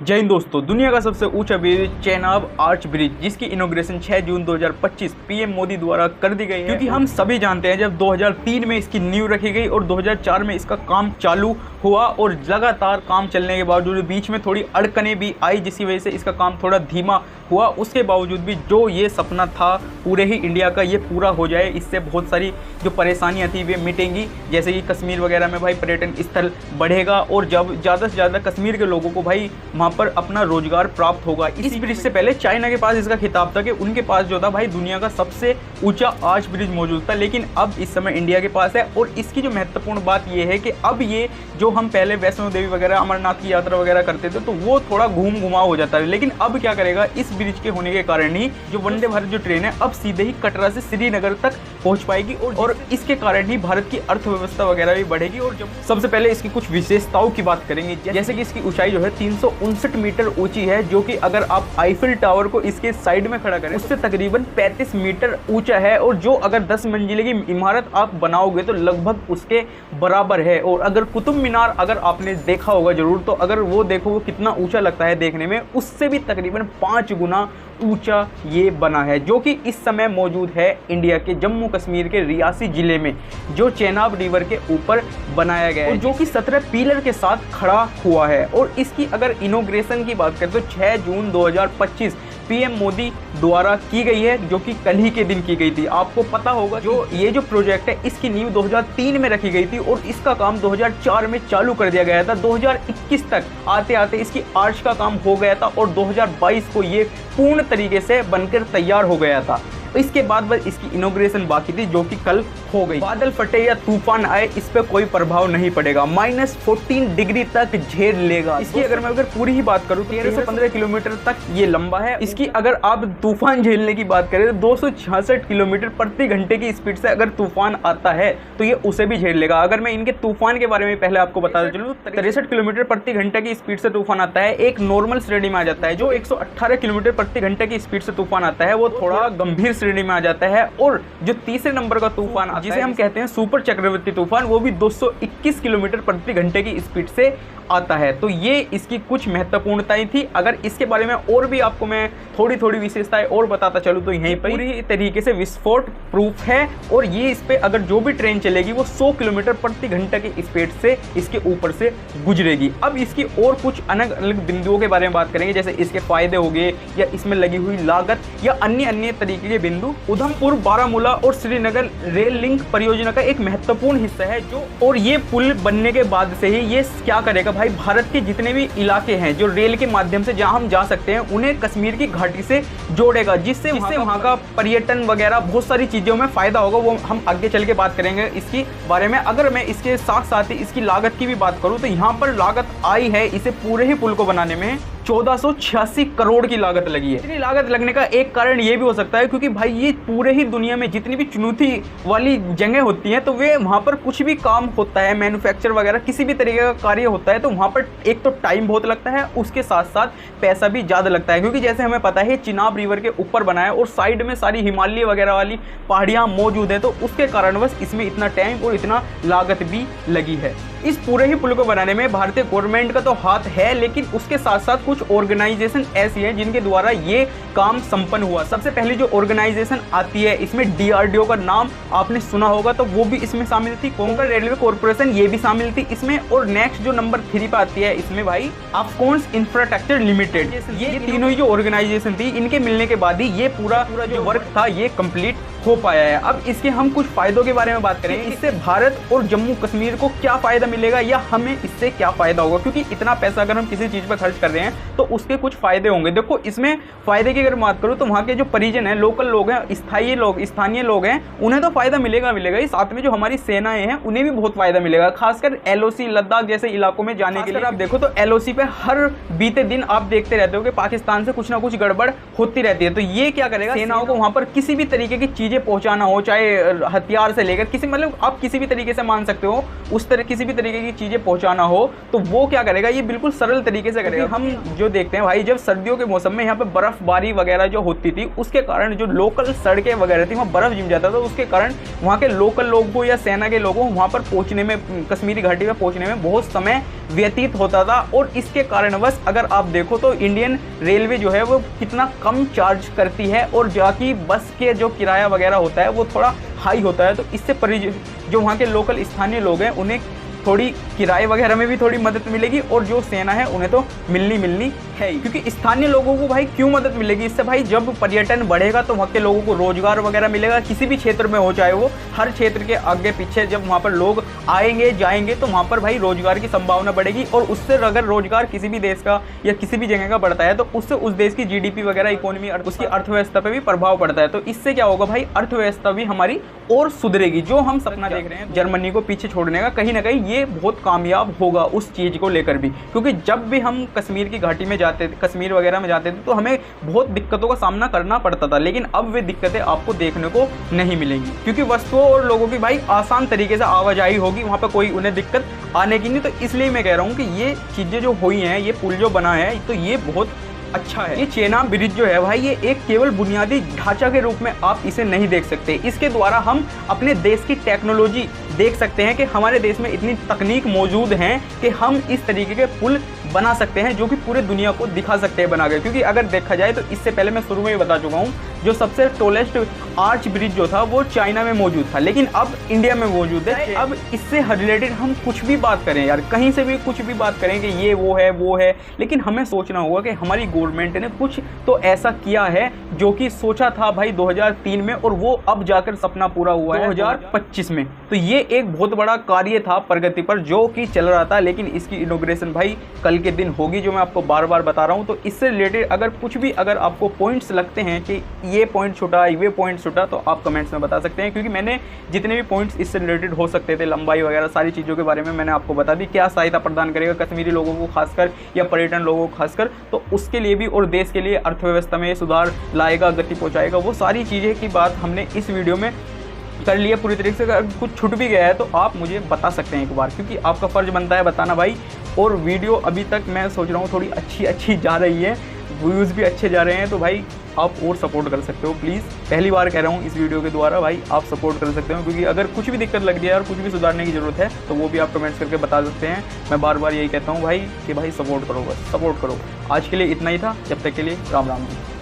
जय हिंद दोस्तों। दुनिया का सबसे ऊंचा ब्रिज चेनाब आर्च ब्रिज, जिसकी इनॉग्रेशन 6 जून 2025 पीएम मोदी द्वारा कर दी गई है। क्योंकि हम सभी जानते हैं जब 2003 में इसकी नींव रखी गई और 2004 में इसका काम चालू हुआ और लगातार काम चलने के बावजूद बीच में थोड़ी अड़चनें भी आई, जिसकी वजह से इसका काम थोड़ा धीमा हुआ। उसके बावजूद भी जो ये सपना था पूरे ही इंडिया का, ये पूरा हो जाए, इससे बहुत सारी जो परेशानियाँ थी वे मिटेंगी। जैसे कि कश्मीर वगैरह में भाई पर्यटन स्थल बढ़ेगा और जब ज़्यादा से ज़्यादा कश्मीर के लोगों को भाई वहाँ पर अपना रोजगार प्राप्त होगा। इस ब्रिज से पहले चाइना के पास इसका खिताब था कि उनके पास जो था भाई दुनिया का सबसे ऊंचा आर्च ब्रिज मौजूद था, लेकिन अब इस समय इंडिया के पास है। और इसकी जो महत्वपूर्ण बात यह है कि अब ये जो हम पहले वैष्णो देवी वगैरह अमरनाथ की यात्रा वगैरह करते थे तो वो थोड़ा घुमाव हो जाता है, लेकिन अब क्या करेगा, इस ब्रिज के होने के कारण ही जो वंदे भारत जो ट्रेन है अब सीधे ही कटरा से श्रीनगर तक पहुंच पाएगी और इसके कारण ही भारत की अर्थव्यवस्था वगैरह भी बढ़ेगी। और जब सबसे पहले इसकी कुछ विशेषताओं की बात करेंगे, जैसे कि इसकी ऊंचाई जो है 359 मीटर ऊंची है, जो कि अगर आप आईफिल टावर को इसके साइड में खड़ा करें उससे तकरीबन 35 मीटर ऊंचा है। और जो अगर 10 मंजिले की इमारत आप बनाओगे तो लगभग उसके बराबर है। और अगर कुतुब मीनार अगर आपने देखा होगा जरूर, तो अगर वो देखो कितना ऊंचा लगता है देखने में, उससे भी तकरीबन 5 गुना ऊंचा ये बना है, जो कि इस समय मौजूद है इंडिया के जम्मू कश्मीर के रियासी जिले में, जो चेनाब रिवर के ऊपर बनाया गया है, जो कि 17 पिलर के साथ खड़ा हुआ है। और इसकी अगर इनॉग्रेशन की बात करें तो 6 जून 2025 पीएम मोदी द्वारा की गई है, जो कि कल ही के दिन की गई थी। आपको पता होगा जो ये जो प्रोजेक्ट है इसकी नींव 2003 में रखी गई थी और इसका काम 2004 में चालू कर दिया गया था। 2021 तक आते आते इसकी आर्च का काम हो गया था और 2022 को ये पूर्ण तरीके से बनकर तैयार हो गया था। इसके बाद बस इसकी इनॉग्रेशन बाकी थी, जो कि कल हो गई। बादल फटे या तूफान आए इस पे कोई प्रभाव नहीं पड़ेगा, -14 डिग्री तक झेल लेगा। इसकी अगर मैं पूरी ही बात करूँ 13 से 15 किलोमीटर तक ये लंबा है। इसकी अगर आप तूफान झेलने की बात करें तो 266 किलोमीटर प्रति घंटे की स्पीड से अगर तूफान आता है तो ये उसे भी झेल लेगा। अगर मैं इनके तूफान के बारे में पहले आपको बताता चलूँ, 63 किलोमीटर प्रति घंटे की स्पीड से तूफान आता है, एक नॉर्मल श्रेणी में आ जाता है। जो 118 किलोमीटर प्रति घंटे की स्पीड से तूफान आता है वो थोड़ा गंभीर श्रेणी में आ जाता है। और जो तीसरे नंबर का तूफान आता है, जिसे हम कहते हैं सुपर चक्रवर्ती तूफान, वो भी 221 किलोमीटर प्रति घंटे की स्पीड से आता है। तो ये इसकी कुछ महत्वपूर्णताएं थी। अगर इसके बारे में और भी आपको मैं थोड़ी थोड़ी विशेषताएं और बताता चलूँ तो यहीं पर पूरी तरीके से विस्फोट प्रूफ है। और ये इस पे अगर जो भी ट्रेन चलेगी वो 100 किलोमीटर प्रति घंटे की स्पीड से इसके ऊपर से गुजरेगी। अब इसकी और कुछ अलग अलग बिंदुओं के बारे में बात करेंगे, जैसे इसके फायदे हो गए या इसमें लगी हुई लागत या अन्य तरीके के बिंदु। उधमपुर, बारामूला और श्रीनगर रेल लिंक परियोजना का एक महत्वपूर्ण हिस्सा है जो, और ये पुल बनने के बाद से ही ये क्या करेगा भाई, भारत के जितने भी इलाके हैं जो रेल के माध्यम से जहां हम जा सकते हैं उन्हें कश्मीर की घाटी से जोड़ेगा, जिससे वहां का पर्यटन वगैरह बहुत सारी चीजों में फायदा होगा। वो हम आगे चल के बात करेंगे इसकी बारे में। अगर मैं इसके साथ साथ ही इसकी लागत की भी बात करूं तो यहाँ पर लागत आई है इसे पूरे ही पुल को बनाने में 1486 करोड़ की लागत लगी है। इतनी लागत लगने का एक कारण ये भी हो सकता है क्योंकि भाई ये पूरे ही दुनिया में जितनी भी चुनौती वाली जगह होती हैं तो वे वहाँ पर कुछ भी काम होता है, मैन्युफैक्चर वगैरह किसी भी तरीके का कार्य होता है तो वहाँ पर एक तो टाइम बहुत लगता है, उसके साथ साथ पैसा भी ज़्यादा लगता है। क्योंकि जैसे हमें पता है चिनाब रिवर के ऊपर बना है और साइड में सारी हिमालय वगैरह वाली पहाड़ियाँ मौजूद है, तो उसके कारणवश इसमें इतना टाइम और इतना लागत भी लगी है। इस पूरे ही पुल को बनाने में भारतीय गवर्नमेंट का तो हाथ है, लेकिन उसके साथ साथ कुछ ऑर्गेनाइजेशन ऐसी हैं जिनके द्वारा ये काम संपन्न हुआ। सबसे पहली जो ऑर्गेनाइजेशन आती है इसमें DRDO का नाम आपने सुना होगा, तो वो भी इसमें शामिल थी। कोंकण रेलवे कॉर्पोरेशन ये भी शामिल थी इसमें। और नेक्स्ट जो नंबर 3 पे आती है इसमें भाई अफकॉन्स इंफ्रास्ट्रक्चर लिमिटेड। ये तीनों ही जो ऑर्गेनाइजेशन थी इनके मिलने के बाद ही ये पूरा जो वर्क था ये कंप्लीट हो पाया है। अब इसके हम कुछ फायदों के बारे में बात करें, इससे भारत और जम्मू कश्मीर को क्या फायदा मिलेगा या हमें इससे क्या फायदा होगा, क्योंकि इतना पैसा अगर हम किसी चीज पर खर्च कर रहे हैं तो उसके कुछ फायदे होंगे। देखो इसमें फायदे की अगर बात करूं तो वहाँ के जो परिजन हैं, लोकल लोग हैं, स्थानीय लोग हैं, उन्हें तो फायदा मिलेगा ही। साथ में जो हमारी सेनाएं हैं उन्हें भी बहुत फायदा मिलेगा, खासकर LOC लद्दाख जैसे इलाकों में जाने के लिए। आप देखो तो LOC पे हर बीते दिन आप देखते रहते हो कि पाकिस्तान से कुछ ना कुछ गड़बड़ होती रहती है। तो ये क्या करेगा, सेनाओं को वहां पर किसी भी तरीके की चीजें पहुंचाना हो, चाहे हथियार से लेकर किसी, मतलब आप किसी भी तरीके से मान सकते हो, उस तरह किसी भी तरीके की चीजें पहुंचाना हो तो वो क्या करेगा, ये बिल्कुल सरल तरीके से करेगा। हम जो देखते हैं भाई, जब सर्दियों के मौसम में यहाँ पे बर्फबारी वगैरह जो होती थी, उसके कारण जो लोकल सड़कें वगैरह थी वहाँ बर्फ जम जाता था, उसके कारण वहाँ के लोकल लोगों को या सेना के लोगों को वहाँ पर पहुँचने में, कश्मीरी घाटी में पहुँचने में बहुत समय व्यतीत होता था। और इसके कारणवश अगर आप देखो तो इंडियन रेलवे जो है वो कितना कम चार्ज करती है, और जाकि बस के जो किराया वगैरह होता है वो थोड़ा हाई होता है। तो इससे जो वहाँ के लोकल स्थानीय लोग हैं उन्हें थोड़ी किराए वगैरह में भी थोड़ी मदद मिलेगी, और जो सेना है उन्हें तो मिलनी है ही। क्योंकि स्थानीय लोगों को भाई क्यों मदद मिलेगी इससे, भाई जब पर्यटन बढ़ेगा तो वहाँ के लोगों को रोजगार वगैरह मिलेगा, किसी भी क्षेत्र में हो, चाहे वो हर क्षेत्र के आगे पीछे, जब वहाँ पर लोग आएंगे जाएंगे तो वहाँ पर भाई रोजगार की संभावना बढ़ेगी। और उससे अगर रोजगार किसी भी देश का या किसी भी जगह का बढ़ता है तो उससे उस देश की GDP वगैरह, इकोनॉमी, उसकी अर्थव्यवस्था पर भी प्रभाव पड़ता है। तो इससे क्या होगा भाई, अर्थव्यवस्था भी हमारी और सुधरेगी। जो हम सपना देख रहे हैं जर्मनी को पीछे छोड़ने का, कहीं ना कहीं ये बहुत कामयाब होगा उस चीज़ को लेकर भी। क्योंकि जब भी हम कश्मीर की घाटी में जाते थे, कश्मीर वगैरह में जाते थे, तो हमें बहुत दिक्कतों का सामना करना पड़ता था, लेकिन अब वे दिक्कतें आपको देखने को नहीं मिलेंगी, क्योंकि वस्तुओं और लोगों की भाई आसान तरीके से आवाजाही होगी, वहाँ पर कोई उन्हें दिक्कत आने की नहीं। तो इसलिए मैं कह रहा हूँ कि ये चीज़ें जो हुई हैं, ये पुल जो बना है, तो ये बहुत अच्छा है। ये चेनाब ब्रिज जो है भाई, ये एक केवल बुनियादी ढांचा के रूप में आप इसे नहीं देख सकते। इसके द्वारा हम अपने देश की टेक्नोलॉजी देख सकते हैं कि हमारे देश में इतनी तकनीक मौजूद हैं कि हम इस तरीके के पुल बना सकते हैं, जो कि पूरे दुनिया को दिखा सकते हैं बना के। क्योंकि अगर देखा जाए तो इससे पहले मैं शुरू में ही बता चुका हूँ, जो सबसे टॉलेस्ट आर्च ब्रिज जो था वो चाइना में मौजूद था, लेकिन अब इंडिया में मौजूद है। अब इससे रिलेटेड हम कुछ भी बात करें यार, कहीं से भी कुछ भी बात करें कि ये वो है, लेकिन हमें सोचना होगा कि हमारी गवर्नमेंट ने कुछ तो ऐसा किया है जो कि सोचा था भाई 2003 में, और वो अब जाकर सपना पूरा हुआ है 2025 में। तो ये एक बहुत बड़ा कार्य था प्रगति पर, जो कि चल रहा था, लेकिन इसकी इनॉग्रेशन भाई कल के दिन होगी, जो मैं आपको बार बार बता रहा हूँ। तो इससे रिलेटेड अगर कुछ भी, अगर आपको पॉइंट्स लगते हैं कि ये पॉइंट छूटा, ये पॉइंट छूटा, तो आप कमेंट्स में बता सकते हैं। क्योंकि मैंने जितने भी पॉइंट्स इससे रिलेटेड हो सकते थे, लंबाई वगैरह सारी चीज़ों के बारे में मैंने आपको बता दी, क्या सहायता प्रदान करेगा कश्मीरी लोगों को खासकर या पर्यटन लोगों को खासकर, तो उसके लिए भी और देश के लिए अर्थव्यवस्था में सुधार लाएगा, गति पहुँचाएगा, वो सारी चीज़ें की बात हमने इस वीडियो में कर लिया पूरी तरीके से। अगर कुछ छूट भी गया है तो आप मुझे बता सकते हैं एक बार, क्योंकि आपका फ़र्ज बनता है बताना भाई। और वीडियो अभी तक मैं सोच रहा हूँ थोड़ी अच्छी जा रही है, व्यूज़ भी अच्छे जा रहे हैं, तो भाई आप और सपोर्ट कर सकते हो प्लीज़। पहली बार कह रहा हूँ इस वीडियो के द्वारा, भाई आप सपोर्ट कर सकते हो, क्योंकि अगर कुछ भी दिक्कत लग रही है और कुछ भी सुधारने की ज़रूरत है तो वो भी आप कमेंट्स करके बता सकते हैं। मैं बार बार यही कहता हूँ भाई कि भाई सपोर्ट करो, बस सपोर्ट करो। आज के लिए इतना ही था, जब तक के लिए राम राम जी।